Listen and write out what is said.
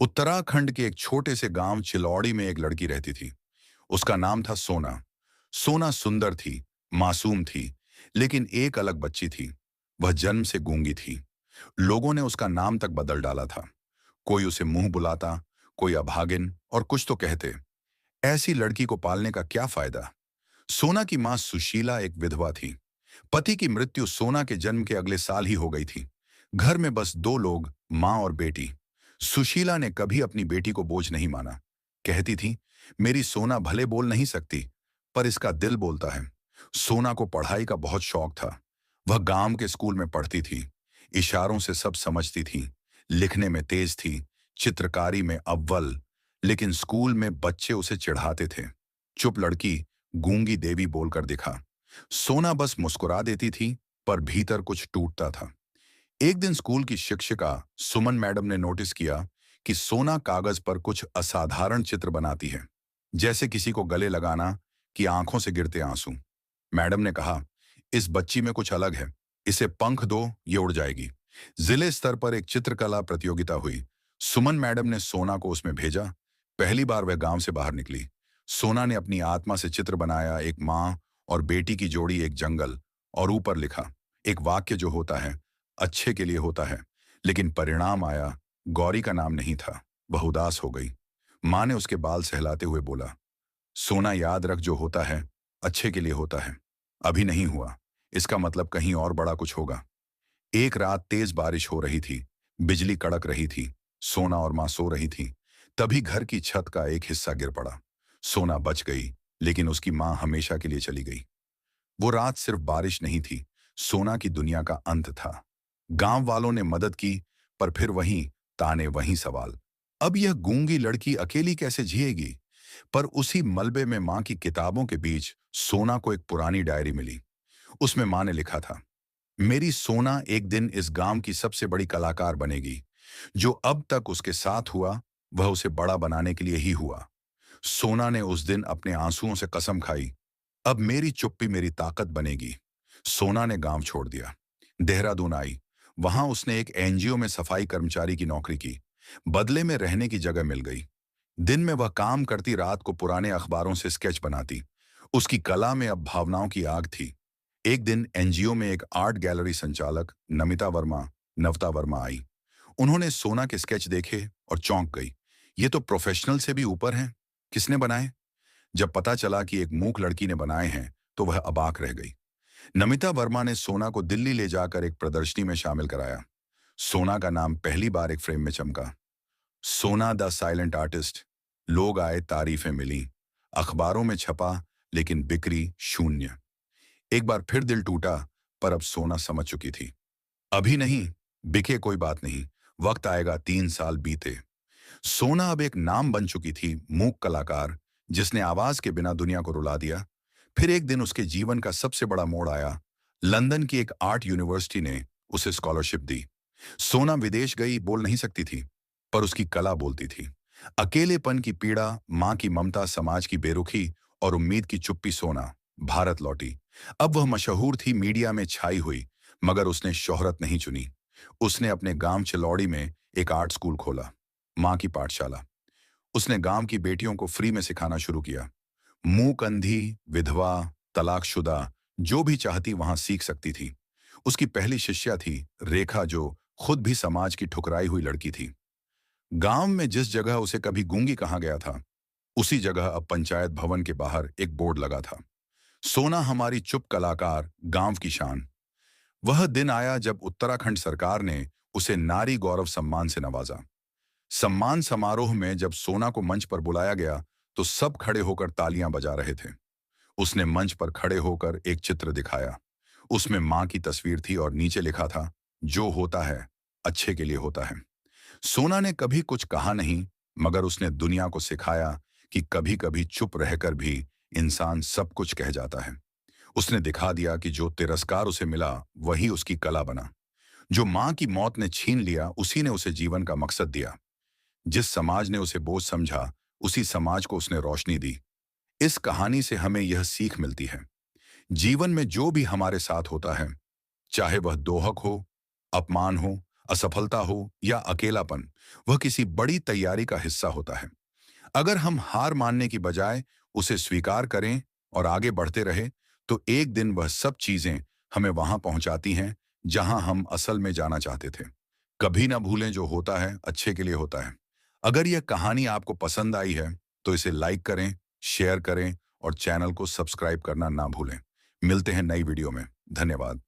उत्तराखंड के एक छोटे से गांव चिलौड़ी में एक लड़की रहती थी। उसका नाम था सोना। सोना सुंदर थी, मासूम थी, लेकिन एक अलग बच्ची थी। वह जन्म से गूंगी थी। लोगों ने उसका नाम तक बदल डाला था। कोई उसे मुंह बुलाता, कोई अभागिन और कुछ तो कहते। ऐसी लड़की को पालने का क्या फायदा। सोना की मां सुशीला एक विधवा थी। पति की मृत्यु सोना के जन्म के अगले साल ही हो गई थी। घर में बस दो लोग, मां और बेटी। सुशीला ने कभी अपनी बेटी को बोझ नहीं माना। कहती थी, मेरी सोना भले बोल नहीं सकती, पर इसका दिल बोलता है। सोना को पढ़ाई का बहुत शौक था। वह गांव के स्कूल में पढ़ती थी। इशारों से सब समझती थी। लिखने में तेज थी, चित्रकारी में अव्वल। लेकिन स्कूल में बच्चे उसे चिढ़ाते थे। चुप लड़की, गूंगी देवी बोलकर दिखा। सोना बस मुस्कुरा देती थी, पर भीतर कुछ टूटता था। एक दिन स्कूल की शिक्षिका सुमन मैडम ने नोटिस किया कि सोना कागज पर कुछ असाधारण चित्र बनाती है, जैसे किसी को गले लगाना कि आंखों से गिरते आंसू। मैडम ने कहा, इस बच्ची में कुछ अलग है, इसे पंख दो, ये उड़ जाएगी। जिले स्तर पर एक चित्रकला प्रतियोगिता हुई। सुमन मैडम ने सोना को उसमें भेजा। पहली बार वह गांव से बाहर निकली। सोना ने अपनी आत्मा से चित्र बनाया, एक माँ और बेटी की जोड़ी, एक जंगल, और ऊपर लिखा एक वाक्य जो होता है अच्छे के लिए होता है। लेकिन परिणाम आया, गौरी का नाम नहीं था। वह उदास हो गई। माँ ने उसके बाल सहलाते हुए बोला, सोना याद रख, जो होता है अच्छे के लिए होता है। अभी नहीं हुआ, इसका मतलब कहीं और बड़ा कुछ होगा। एक रात तेज बारिश हो रही थी। बिजली कड़क रही थी। सोना और माँ सो रही थी। तभी घर की छत का एक हिस्सा गिर पड़ा। सोना बच गई, लेकिन उसकी माँ हमेशा के लिए चली गई। वो रात सिर्फ बारिश नहीं थी, सोना की दुनिया का अंत था। गांव वालों ने मदद की, पर फिर वहीं ताने, वहीं सवाल। अब यह गूंगी लड़की अकेली कैसे जिएगी। पर उसी मलबे में मां की किताबों के बीच सोना को एक पुरानी डायरी मिली। उसमें मां ने लिखा था, मेरी सोना एक दिन इस गांव की सबसे बड़ी कलाकार बनेगी। जो अब तक उसके साथ हुआ, वह उसे बड़ा बनाने के लिए ही हुआ। सोना ने उस दिन अपने आंसुओं से कसम खाई, अब मेरी चुप्पी मेरी ताकत बनेगी। सोना ने गांव छोड़ दिया। देहरादून आई। वहां उसने एक एनजीओ में सफाई कर्मचारी की नौकरी की। बदले में रहने की जगह मिल गई। दिन में वह काम करती, रात को पुराने अखबारों से स्केच बनाती। उसकी कला में अब भावनाओं की आग थी। एक दिन एनजीओ में एक आर्ट गैलरी संचालक नवता वर्मा आई। उन्होंने सोना के स्केच देखे और चौंक गई। ये तो प्रोफेशनल से भी ऊपर हैं। किसने बनाए। जब पता चला कि एक मूक लड़की ने बनाए हैं, तो वह अबाक रह गई। नमिता वर्मा ने सोना को दिल्ली ले जाकर एक प्रदर्शनी में शामिल कराया। सोना का नाम पहली बार एक फ्रेम में चमका, सोना द साइलेंट आर्टिस्ट। लोग आए, तारीफें मिली, अखबारों में छपा, लेकिन बिक्री शून्य। एक बार फिर दिल टूटा, पर अब सोना समझ चुकी थी। अभी नहीं, बिके कोई बात नहीं, वक्त आएगा। 3 साल बीते। सोना अब एक नाम बन चुकी थी, मूक कलाकार, जिसने आवाज के बिना दुनिया को रुला दिया। फिर एक दिन उसके जीवन का सबसे बड़ा मोड़ आया। लंदन की एक आर्ट यूनिवर्सिटी ने उसे स्कॉलरशिप दी। सोना विदेश गई, बोल नहीं सकती थी, पर उसकी कला बोलती थी। अकेलेपन की पीड़ा, मां की ममता, समाज की बेरुखी और उम्मीद की चुप्पी। सोना भारत लौटी। अब वह मशहूर थी, मीडिया में छाई हुई, मगर उसने शोहरत नहीं चुनी। उसने अपने गांव चिलौड़ी में एक आर्ट स्कूल खोला, मां की पाठशाला। उसने गांव की बेटियों को फ्री में सिखाना शुरू किया। मूक, अंधी, विधवा, तलाकशुदा, जो भी चाहती वहां सीख सकती थी। उसकी पहली शिष्या थी रेखा, जो खुद भी समाज की ठुकराई हुई लड़की थी। गांव में जिस जगह उसे कभी गूंगी कहा गया था, उसी जगह अब पंचायत भवन के बाहर एक बोर्ड लगा था, सोना हमारी चुप कलाकार, गांव की शान। वह दिन आया जब उत्तराखंड सरकार ने उसे नारी गौरव सम्मान से नवाजा। सम्मान समारोह में जब सोना को मंच पर बुलाया गया, तो सब खड़े होकर तालियां बजा रहे थे। उसने मंच पर खड़े होकर एक चित्र दिखाया। उसमें मां की तस्वीर थी और नीचे लिखा था, जो होता है अच्छे के लिए होता है। सोना ने कभी कुछ कहा नहीं, मगर उसने दुनिया को सिखाया कि कभी कभी चुप रहकर भी इंसान सब कुछ कह जाता है। उसने दिखा दिया कि जो तिरस्कार उसे मिला, वही उसकी कला बना। जो मां की मौत ने छीन लिया, उसी ने उसे जीवन का मकसद दिया। जिस समाज ने उसे बोझ समझा, उसी समाज को उसने रोशनी दी। इस कहानी से हमें यह सीख मिलती है, जीवन में जो भी हमारे साथ होता है, चाहे वह दोहक हो, अपमान हो, असफलता हो या अकेलापन, वह किसी बड़ी तैयारी का हिस्सा होता है। अगर हम हार मानने की बजाय उसे स्वीकार करें और आगे बढ़ते रहे, तो एक दिन वह सब चीजें हमें वहां पहुंचाती हैं जहां हम असल में जाना चाहते थे। कभी ना भूलें, जो होता है अच्छे के लिए होता है। अगर यह कहानी आपको पसंद आई है, तो इसे लाइक करें, शेयर करें और चैनल को सब्सक्राइब करना ना भूलें। मिलते हैं नई वीडियो में। धन्यवाद।